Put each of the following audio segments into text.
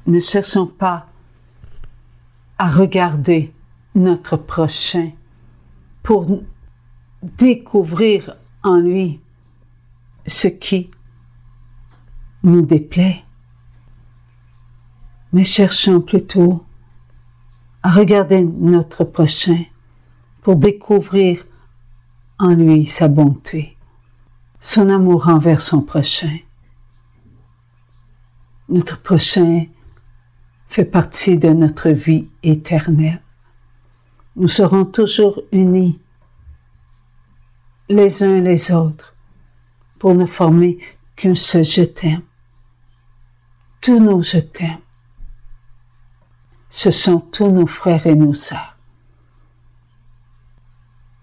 Ne cherchons pas à regarder notre prochain pour découvrir en lui ce qui nous déplaît, mais cherchons plutôt à regarder notre prochain pour découvrir en lui sa bonté, son amour envers son prochain. Notre prochain fait partie de notre vie éternelle. Nous serons toujours unis les uns les autres pour ne former qu'un seul je t'aime. Tous nos je t'aime, ce sont tous nos frères et nos sœurs.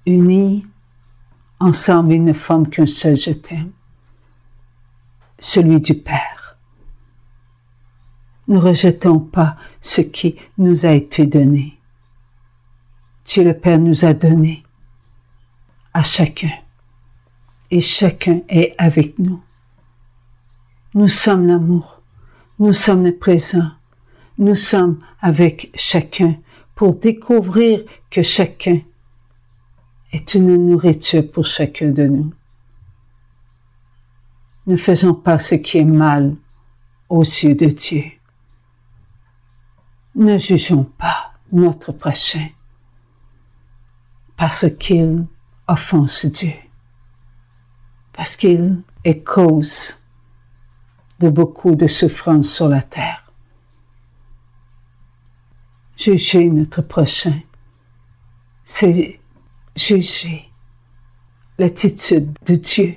Unis, ensemble, ils ne forment qu'un seul je t'aime, celui du Père. Ne rejetons pas ce qui nous a été donné. Dieu le Père nous a donné à chacun, et chacun est avec nous. Nous sommes l'amour, nous sommes le présent, nous sommes avec chacun pour découvrir que chacun est une nourriture pour chacun de nous. Ne faisons pas ce qui est mal aux yeux de Dieu. Ne jugeons pas notre prochain parce qu'il offense Dieu, parce qu'il est cause de beaucoup de souffrances sur la terre. Juger notre prochain, c'est juger l'attitude de Dieu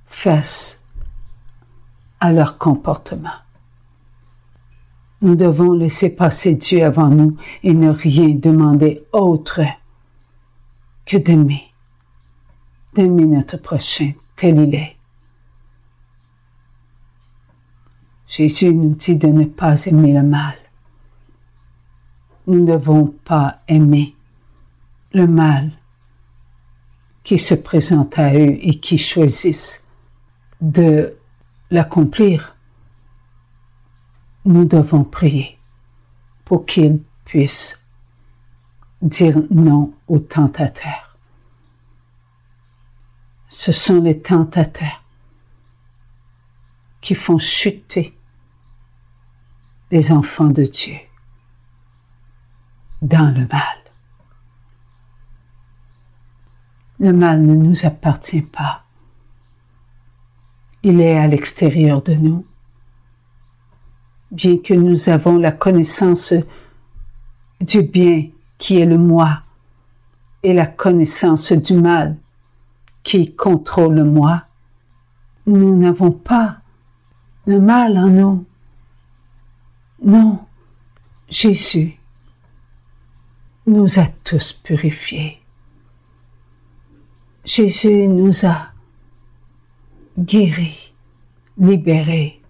face à leur comportement. Nous devons laisser passer Dieu avant nous et ne rien demander autre que d'aimer notre prochain tel il est. Jésus nous dit de ne pas aimer le mal. Nous ne devons pas aimer le mal qui se présente à eux et qui choisissent de l'accomplir. Nous devons prier pour qu'ils puissent dire non aux tentateurs. Ce sont les tentateurs qui font chuter les enfants de Dieu dans le mal. Le mal ne nous appartient pas. Il est à l'extérieur de nous. Bien que nous avons la connaissance du bien qui est le moi et la connaissance du mal qui contrôle le moi, nous n'avons pas le mal en nous. Non, Jésus nous a tous purifiés. Jésus nous a guéris, libérés.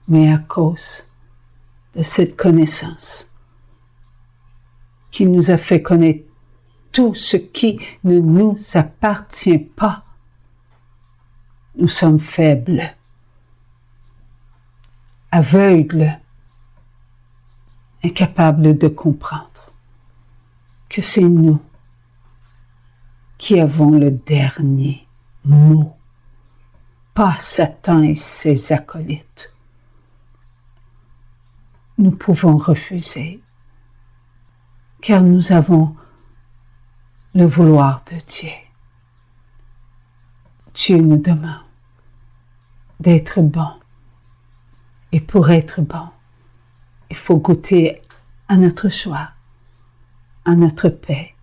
Mais à cause de cette connaissance qui nous a fait connaître tout ce qui ne nous appartient pas, nous sommes faibles, aveugles, incapables de comprendre que c'est nous qui avons le dernier mot, pas Satan et ses acolytes. Nous pouvons refuser, car nous avons le vouloir de Dieu. Dieu nous demande d'être bon. Et pour être bon, il faut goûter à notre joie, à notre paix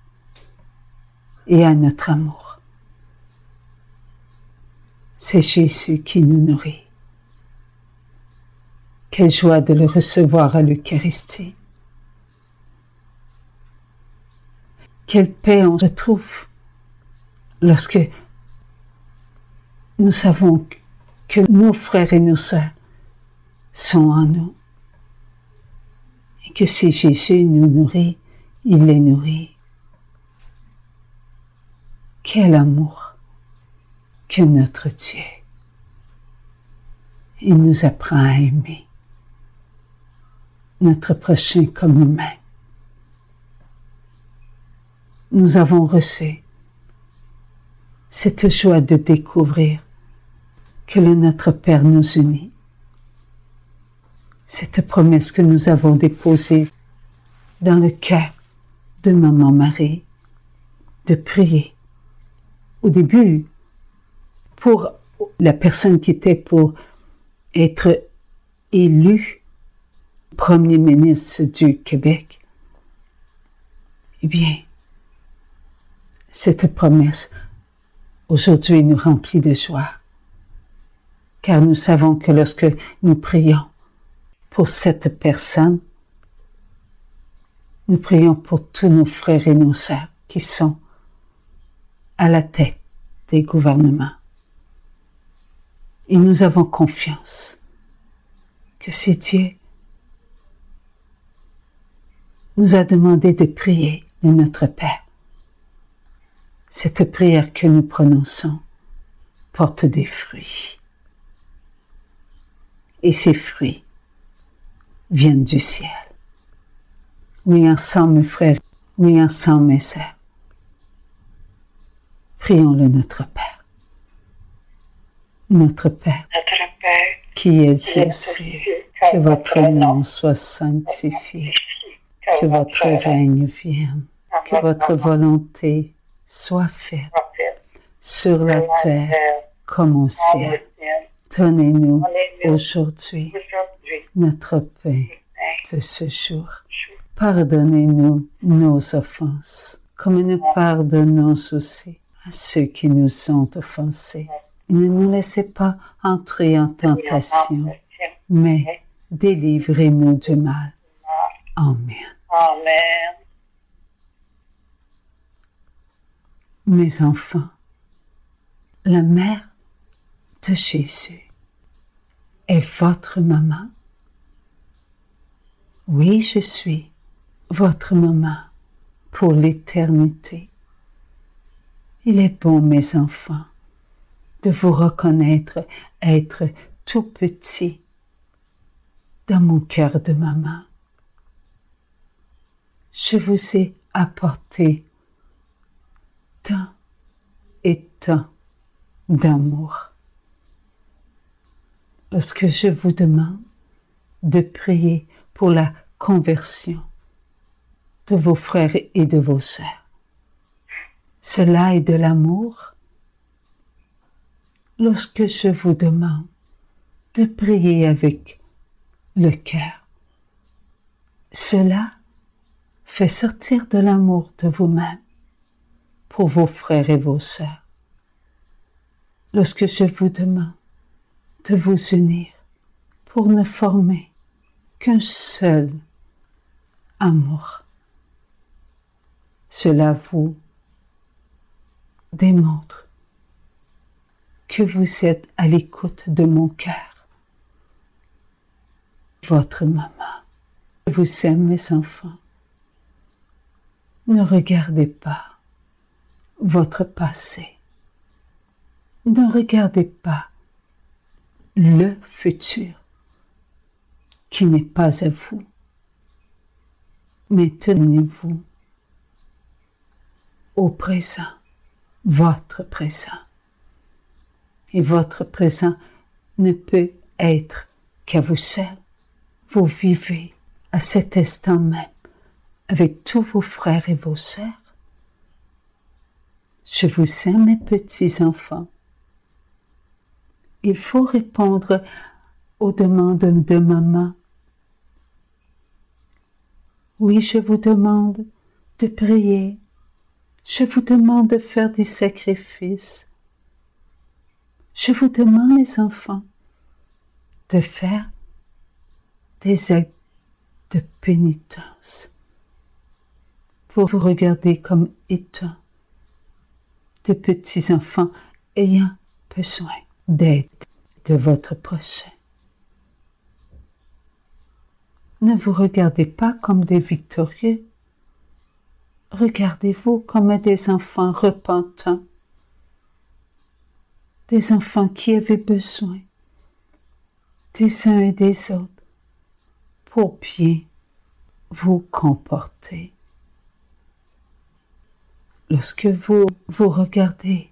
et à notre amour. C'est Jésus qui nous nourrit. Quelle joie de le recevoir à l'Eucharistie. Quelle paix on retrouve lorsque nous savons que nos frères et nos sœurs sont en nous. Et que si Jésus nous nourrit, il les nourrit. Quel amour que notre Dieu. Il nous apprend à aimer notre prochain comme nous-mêmes. Nous avons reçu cette joie de découvrir que notre Père nous unit. Cette promesse que nous avons déposée dans le cœur de Maman Marie, de prier. Au début, pour la personne qui était pour être élue Premier ministre du Québec, eh bien, cette promesse aujourd'hui nous remplit de joie, car nous savons que lorsque nous prions pour cette personne, nous prions pour tous nos frères et nos sœurs qui sont à la tête des gouvernements. Et nous avons confiance que si Dieu nous a demandé de prier de notre Père, cette prière que nous prononçons porte des fruits. Et ces fruits viennent du ciel. Oui, ensemble, mes frères, oui, ensemble, mes sœurs. Prions-le, notre Père. Notre Père, qui es aux cieux, que votre nom soit sanctifié, que votre règne vienne, que votre volonté soit faite sur la terre comme au ciel. Donnez-nous aujourd'hui notre pain de ce jour. Pardonnez-nous nos offenses, comme nous pardonnons aussi à ceux qui nous ont offensés. Et ne nous laissez pas entrer en tentation, mais délivrez-nous du mal. Amen. Amen. Mes enfants, la mère de Jésus est votre maman. Oui, je suis votre maman pour l'éternité. Il est bon, mes enfants, de vous reconnaître être tout petit dans mon cœur de maman. Je vous ai apporté tant et tant d'amour. Lorsque je vous demande de prier pour la conversion de vos frères et de vos sœurs, cela est de l'amour. Lorsque je vous demande de prier avec le cœur, cela fait sortir de l'amour de vous-même pour vos frères et vos sœurs. Lorsque je vous demande de vous unir pour ne former qu'un seul amour, cela vous démontre que vous êtes à l'écoute de mon cœur. Votre maman, je vous aime, mes enfants. Ne regardez pas votre passé. Ne regardez pas le futur qui n'est pas à vous. Mais tenez-vous au présent, votre présent. Et votre présent ne peut être qu'à vous seul. Vous vivez à cet instant même avec tous vos frères et vos sœurs. Je vous aime, mes petits enfants. Il faut répondre aux demandes de maman. Oui, je vous demande de prier. Je vous demande de faire des sacrifices. Je vous demande, mes enfants, de faire des actes de pénitence. Vous vous regardez comme étant de petits enfants ayant besoin d'aide de votre prochain. Ne vous regardez pas comme des victorieux. Regardez-vous comme des enfants repentants, des enfants qui avaient besoin des uns et des autres pour bien vous comporter. Lorsque vous vous regardez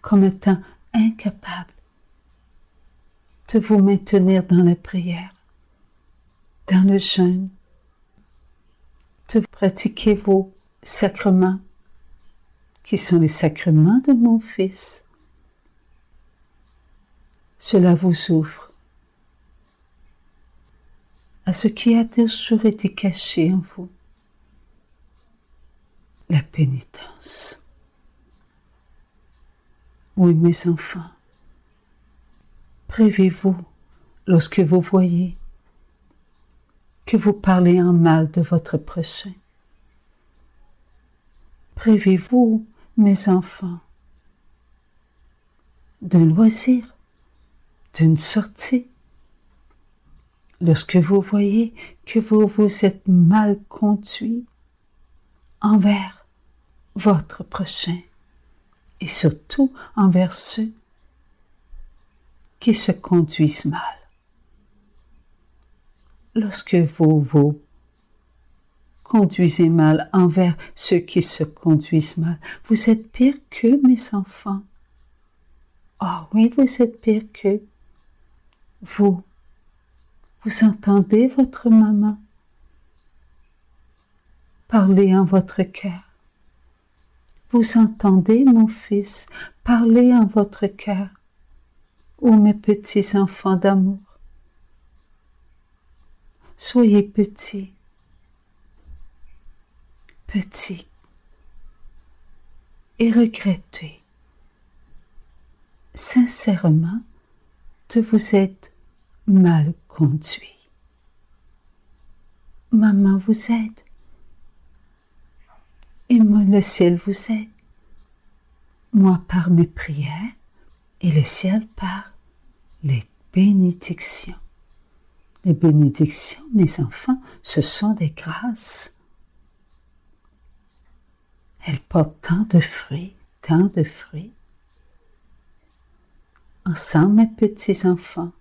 comme étant incapable de vous maintenir dans la prière, dans le jeûne, de pratiquer vos sacrements, qui sont les sacrements de mon Fils, cela vous ouvre à ce qui a toujours été caché en vous, la pénitence. Oui, mes enfants, prévenez-vous lorsque vous voyez que vous parlez en mal de votre prochain. Prévenez-vous, mes enfants, d'un loisir, d'une sortie, lorsque vous voyez que vous vous êtes mal conduit envers votre prochain et surtout envers ceux qui se conduisent mal. Lorsque vous vous conduisez mal envers ceux qui se conduisent mal, vous êtes pire qu'eux, mes enfants. Ah oui, vous êtes pire qu'eux. Vous entendez votre maman parler en votre cœur. Vous entendez, mon fils, parler en votre cœur. Ô mes petits enfants d'amour, soyez petits, petits, et regrettez sincèrement de vous être mal conduit. Maman vous aide, et moi le ciel vous aide, moi par mes prières, et le ciel par les bénédictions. Les bénédictions, mes enfants, ce sont des grâces. Elles portent tant de fruits, tant de fruits. Ensemble, mes petits enfants,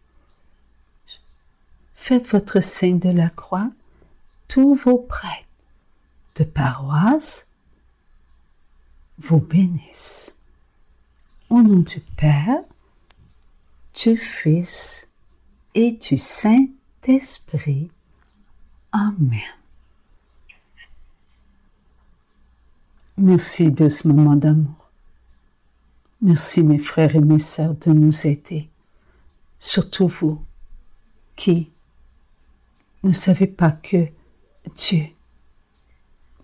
faites votre signe de la croix. Tous vos prêtres de paroisse vous bénissent. Au nom du Père, du Fils et du Saint-Esprit. Amen. Merci de ce moment d'amour. Merci mes frères et mes sœurs de nous aider. Surtout vous qui ne savez pas que Dieu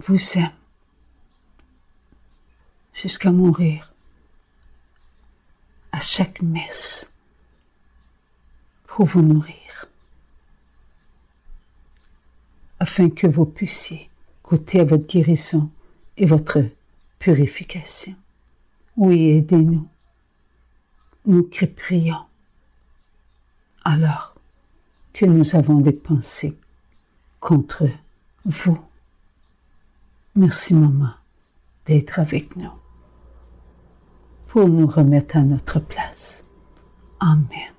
vous aime jusqu'à mourir à chaque messe pour vous nourrir, afin que vous puissiez goûter à votre guérison et votre purification. Oui, aidez-nous. Nous qui prions alors que nous avons des pensées contre vous. Merci, maman, d'être avec nous pour nous remettre à notre place. Amen.